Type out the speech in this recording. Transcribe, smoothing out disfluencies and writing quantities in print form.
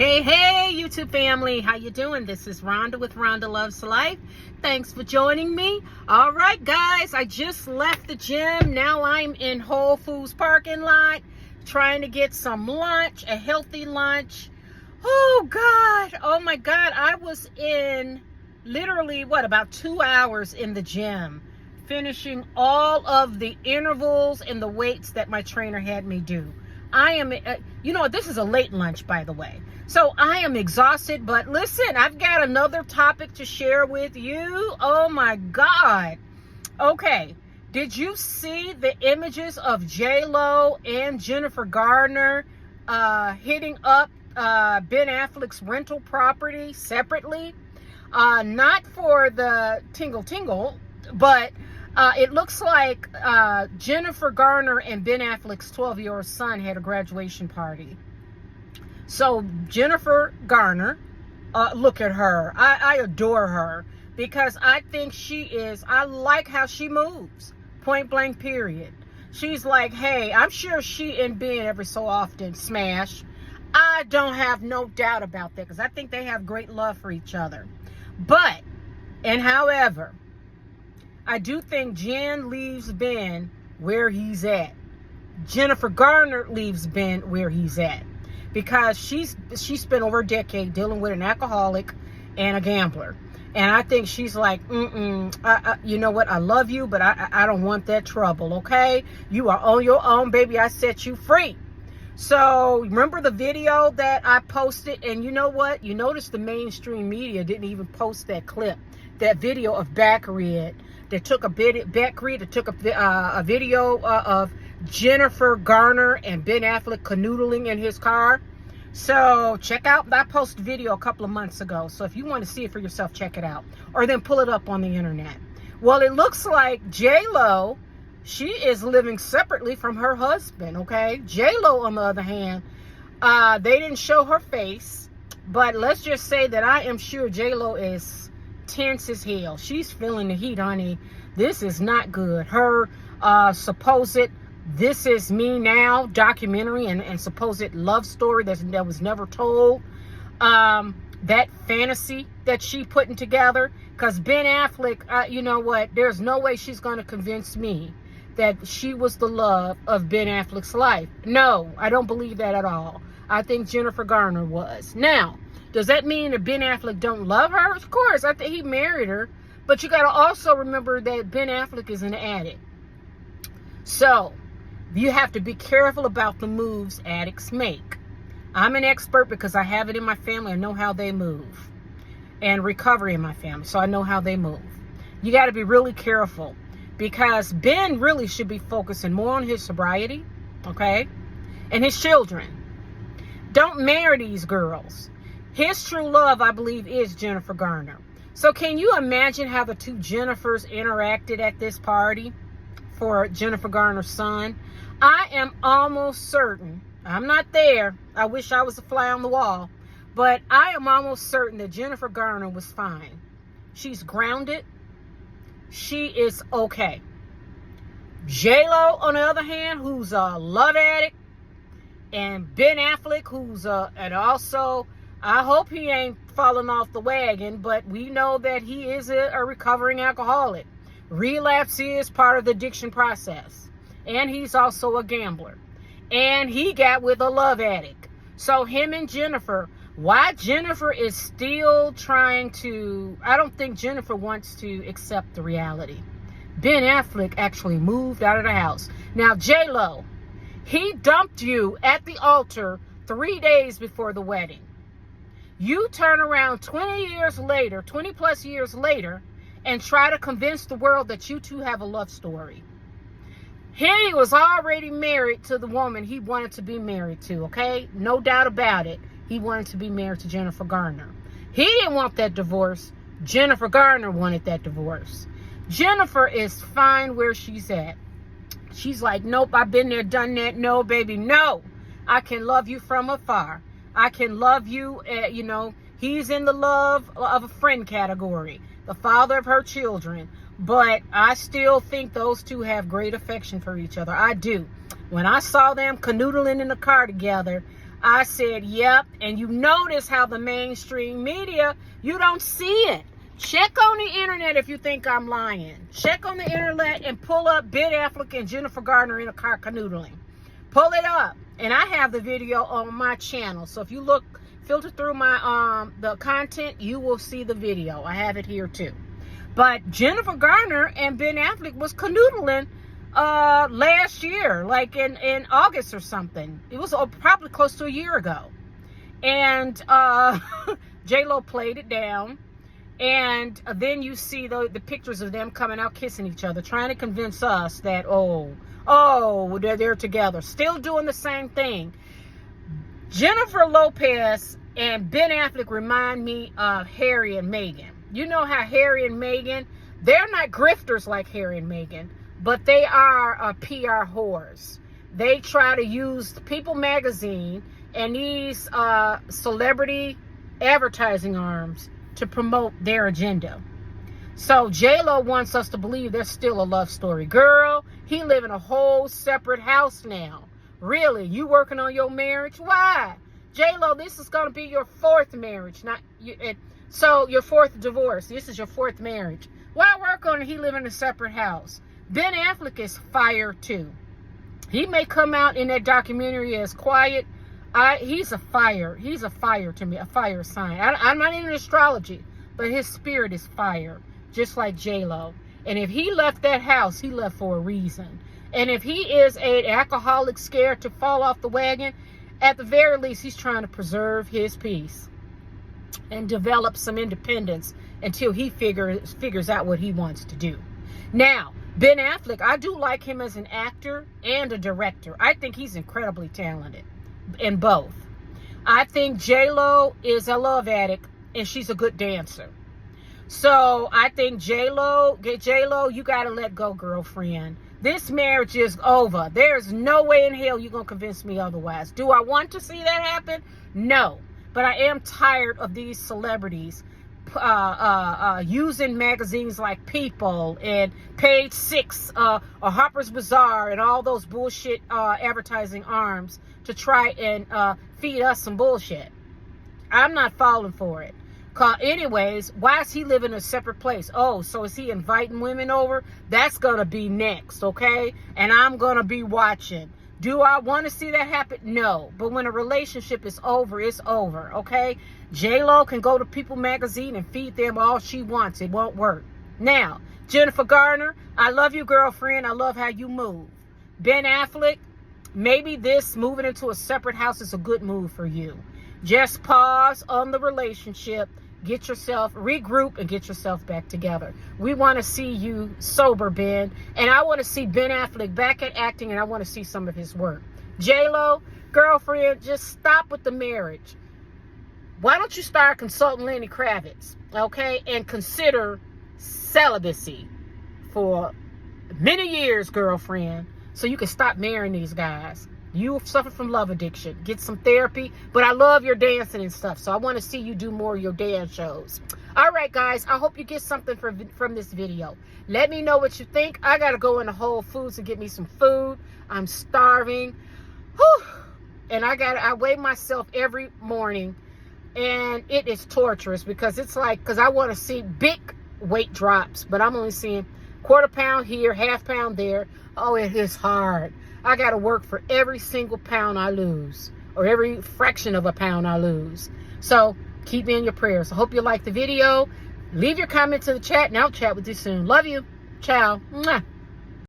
Hey, YouTube family. How you doing? This is Rhonda with Rhonda Loves Life. Thanks for joining me. All right, guys. I just left the gym. Now I'm in Whole Foods parking lot trying to get some lunch, a healthy lunch. Oh, God. Oh, my God. I was in literally, about 2 hours in the gym, finishing all of the intervals and the weights that my trainer had me do. I am, this is a late lunch, by the way. So I am exhausted, but listen, I've got another topic to share with you. Oh my God. Okay. Did you see the images of J-Lo and Jennifer Garner hitting up Ben Affleck's rental property separately? Not for the tingle, but it looks like Jennifer Garner and Ben Affleck's 12-year-old son had a graduation party. So Jennifer Garner, look at her. I adore her because I think I like how she moves. Point blank, period. She's like, hey, I'm sure she and Ben every so often smash. I don't have no doubt about that because I think they have great love for each other. However, I do think Jen leaves Ben where he's at. Jennifer Garner leaves Ben where he's at because she spent over a decade dealing with an alcoholic and a gambler. And I think she's like, you know what? I love you, but I don't want that trouble, okay? You are on your own, baby. I set you free. So remember the video that I posted? And you know what? You notice the mainstream media didn't even post that clip, that video of Baccarat. They took a video of Jennifer Garner and Ben Affleck canoodling in his car. So check out, I posted a video a couple of months ago. So if you want to see it for yourself, check it out. Or then pull it up on the internet. Well, it looks like J-Lo, she is living separately from her husband, okay? J-Lo, on the other hand, they didn't show her face. But let's just say that I am sure J-Lo is tense as hell. She's feeling the heat, honey. This is not good. Her supposed This Is Me Now documentary and supposed love story that was never told. That fantasy that she putting together. Because Ben Affleck, you know what? There's no way she's going to convince me that she was the love of Ben Affleck's life. No, I don't believe that at all. I think Jennifer Garner was. Now, does that mean that Ben Affleck don't love her? Of course, I think he married her. But you got to also remember that Ben Affleck is an addict. So, you have to be careful about the moves addicts make. I'm an expert because I have it in my family. I know how they move. And recovery in my family, so I know how they move. You got to be really careful because Ben really should be focusing more on his sobriety, okay? And his children. Don't marry these girls. His true love, I believe, is Jennifer Garner. So can you imagine how the two Jennifers interacted at this party for Jennifer Garner's son? I am almost certain, I'm not there, I wish I was a fly on the wall, but I am almost certain that Jennifer Garner was fine. She's grounded. She is okay. J-Lo, on the other hand, who's a love addict, and Ben Affleck, who's and also, I hope he ain't falling off the wagon, but we know that he is a recovering alcoholic. Relapse is part of the addiction process. And he's also a gambler. And he got with a love addict. So him and Jennifer, why Jennifer is still trying to, I don't think Jennifer wants to accept the reality. Ben Affleck actually moved out of the house. Now, J-Lo, he dumped you at the altar 3 days before the wedding. You turn around 20 plus years later, and try to convince the world that you two have a love story. He was already married to the woman he wanted to be married to, okay? No doubt about it. He wanted to be married to Jennifer Garner. He didn't want that divorce. Jennifer Garner wanted that divorce. Jennifer is fine where she's at. She's like, nope, I've been there, done that. No, baby, no. I can love you from afar. I can love you, he's in the love of a friend category. The father of her children. But I still think those two have great affection for each other. I do. When I saw them canoodling in the car together, I said, yep. And you notice how the mainstream media, you don't see it. Check on the internet if you think I'm lying. Check on the internet and pull up Ben Affleck and Jennifer Garner in a car canoodling. Pull it up. And I have the video on my channel. So if you filter through my the content, you will see the video. I have it here too. But Jennifer Garner and Ben Affleck was canoodling last year, like in August or something. It was probably close to a year ago. And J-Lo played it down. And then you see the pictures of them coming out kissing each other, trying to convince us that, they're together. Still doing the same thing. Jennifer Lopez and Ben Affleck remind me of Harry and Meghan. You know how Harry and Meghan, they're not grifters like Harry and Meghan, but they are PR whores. They try to use People magazine and these celebrity advertising arms to promote their agenda. So J-Lo wants us to believe there's still a love story. Girl, he live in a whole separate house now. Really? You working on your marriage? Why? J-Lo, this is going to be your fourth marriage. So your fourth divorce. This is your fourth marriage. Why work on it? He live in a separate house. Ben Affleck is fire too. He may come out in that documentary as quiet. He's a fire. He's a fire to me, a fire sign. I'm not into astrology, but his spirit is fire, just like J-Lo. And if he left that house, he left for a reason. And if he is an alcoholic scared to fall off the wagon, at the very least, he's trying to preserve his peace and develop some independence until he figures out what he wants to do. Now, Ben Affleck, I do like him as an actor and a director. I think he's incredibly talented in both. I think J-Lo is a love addict and she's a good dancer. So I think J-Lo, you got to let go, girlfriend. This marriage is over. There's no way in hell you're going to convince me otherwise. Do I want to see that happen? No. But I am tired of these celebrities using magazines like People and Page Six or Harper's Bazaar and all those bullshit advertising arms to try and feed us some bullshit. I'm not falling for it. Anyways, why is he living in a separate place? Oh, so is he inviting women over? That's going to be next, okay? And I'm going to be watching. Do I want to see that happen? No. But when a relationship is over, it's over, okay? J-Lo can go to People magazine and feed them all she wants. It won't work. Now, Jennifer Garner, I love you, girlfriend. I love how you move. Ben Affleck, maybe this moving into a separate house is a good move for you. Just pause on the relationship. Get yourself, regroup, and get yourself back together. We want to see you sober, Ben. And I want to see Ben Affleck back at acting, and I want to see some of his work. J-Lo, girlfriend, just stop with the marriage. Why don't you start consulting Lenny Kravitz, okay? And consider celibacy for many years, girlfriend, so you can stop marrying these guys. You suffer from love addiction. Get some therapy. But I love your dancing and stuff. So I want to see you do more of your dance shows. All right, guys. I hope you get something from this video. Let me know what you think. I got to go into Whole Foods and get me some food. I'm starving. Whew. And I weigh myself every morning. And it is torturous because I want to see big weight drops. But I'm only seeing quarter pound here, half pound there. Oh, it is hard. I got to work for every single pound I lose, or every fraction of a pound I lose. So keep me in your prayers. I hope you like the video. Leave your comments in the chat, and I'll chat with you soon. Love you. Ciao. Mwah.